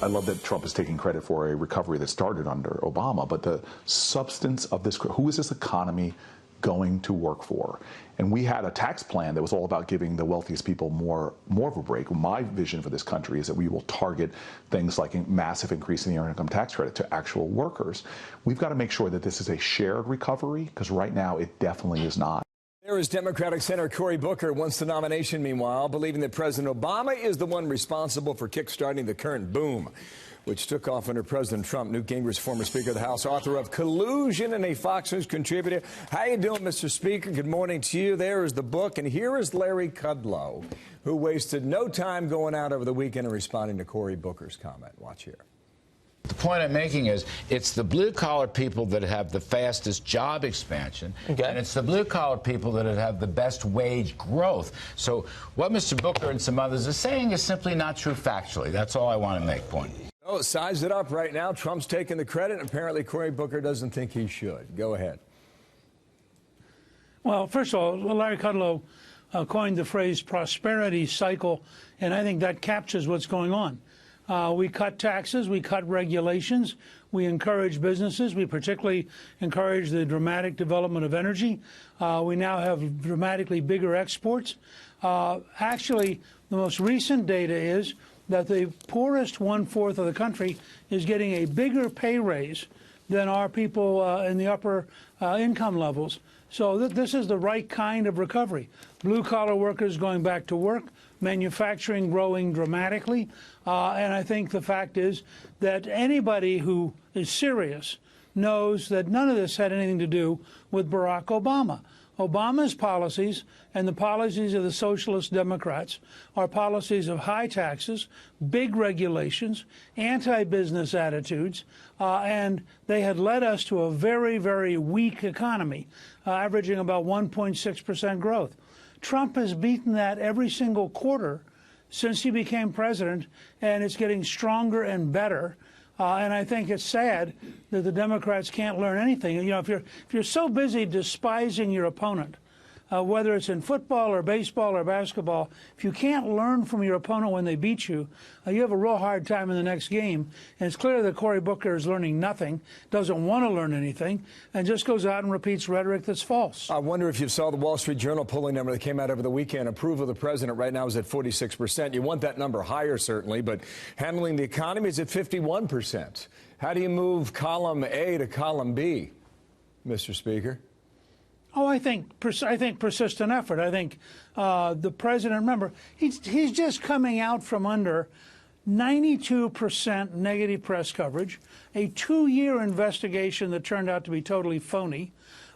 I love that Trump is taking credit for a recovery that started under Obama, but the substance of this, who is this economy going to work for? And we had a tax plan that was all about giving the wealthiest people more of a break. My vision for this country is that we will target things like a massive increase in the earned income tax credit to actual workers. We've got to make sure that this is a shared recovery, because right now it definitely is not. There is Democratic Senator Cory Booker wants the nomination, meanwhile, believing that President Obama is the one responsible for kickstarting the current boom, which took off under President Trump. Newt Gingrich, former Speaker of the House, author of Collusion and a Fox News contributor. How you doing, Mr. Speaker? Good morning to you. There is the book, and here is Larry Kudlow, who wasted no time going out over the weekend and responding to Cory Booker's comment. Watch here. The point I'm making is it's the blue-collar people that have the fastest job expansion, and it's the blue-collar people that have the best wage growth. So what Mr. Booker and some others are saying is simply not true factually. That's all I want to make point. Oh, size it up right now. Trump's taking the credit, and apparently Cory Booker doesn't think he should. Go ahead. Well, first of all, Larry Kudlow coined the phrase prosperity cycle, and I think that captures what's going on. We cut taxes, we cut regulations, we encourage businesses, we particularly encourage the dramatic development of energy. We now have dramatically bigger exports. Actually, the most recent data is that the poorest one-fourth of the country is getting a bigger pay raise than our people in the upper income levels. So this is the right kind of recovery. Blue-collar workers going back to work, manufacturing growing dramatically, and I think the fact is that anybody who is serious knows that none of this had anything to do with Barack Obama. Obama's policies and the policies of the Socialist Democrats are policies of high taxes, big regulations, anti-business attitudes, and they had led us to a very, very weak economy, averaging about 1.6% growth. Trump has beaten that every single quarter since he became president, and it's getting stronger and better. And I think it's sad that the Democrats can't learn anything. You know, if you're so busy despising your opponent, whether it's in football or baseball or basketball, if you can't learn from your opponent when they beat you, you have a real hard time in the next game. And it's clear that Cory Booker is learning nothing, doesn't want to learn anything, and just goes out and repeats rhetoric that's false. I wonder if you saw the Wall Street Journal polling number that came out over the weekend. Approval of the president right now is at 46%. You want that number higher, certainly, but handling the economy is at 51%. How do you move column A to column B, Mr. Speaker? Oh, I think persistent effort. I think the president, remember, he's just coming out from under 92% negative press coverage, a 2-year investigation that turned out to be totally phony.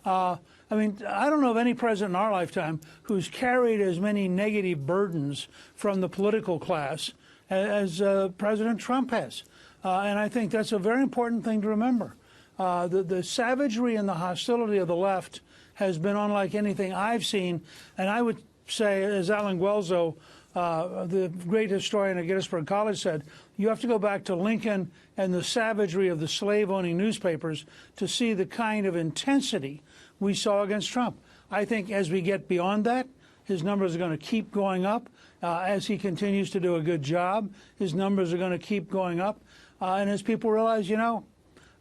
I mean, I don't know of any president in our lifetime who's carried as many negative burdens from the political class as President Trump has. And I think that's a very important thing to remember. The savagery and the hostility of the left has been unlike anything I've seen. And I would say, as Alan Guelzo, the great historian at Gettysburg College, said, you have to go back to Lincoln and the savagery of the slave-owning newspapers to see the kind of intensity we saw against Trump. I think as we get beyond that, his numbers are going to keep going up. As he continues to do a good job, his numbers are going to keep going up. And as people realize, you know,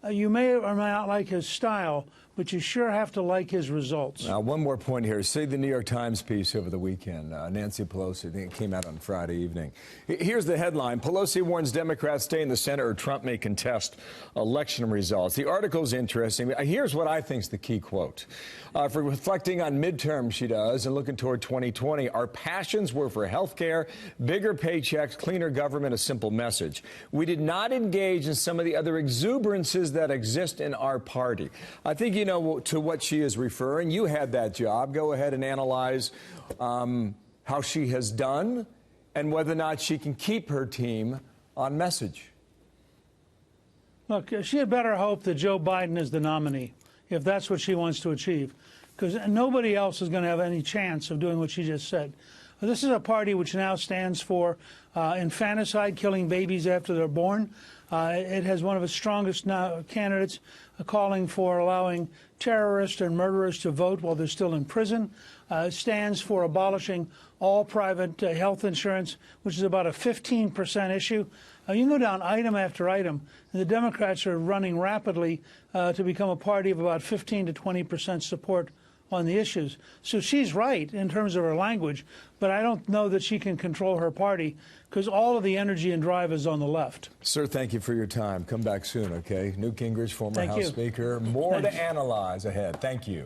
you may or may not like his style, but you sure have to like his results. Now, one more point here. See the New York Times piece over the weekend. Nancy Pelosi, I think it came out on Friday evening. Here's the headline. Pelosi warns Democrats stay in the Senate or Trump may contest election results. The article's interesting. Here's what I think is the key quote. For reflecting on midterms, she does, and looking toward 2020, our passions were for health care, bigger paychecks, cleaner government, a simple message. We did not engage in some of the other exuberances that exist in our party. I think you know to what she is referring. You had that job. Go ahead and analyze how she has done and whether or not she can keep her team on message. Look, she had better hope that Joe Biden is the nominee, if that's what she wants to achieve, because nobody else is going to have any chance of doing what she just said. This is a party which now stands for infanticide, killing babies after they're born. It has one of its strongest candidates calling for allowing terrorists and murderers to vote while they're still in prison. It stands for abolishing all private health insurance, which is about a 15% issue. You can go down item after item, and the Democrats are running rapidly to become a party of about 15 to 20% support on the issues. So she's right in terms of her language, but I don't know that she can control her party because all of the energy and drive is on the left. Sir, thank you for your time. Come back soon, okay? Newt Gingrich, former House Speaker. More to analyze ahead. Thank you.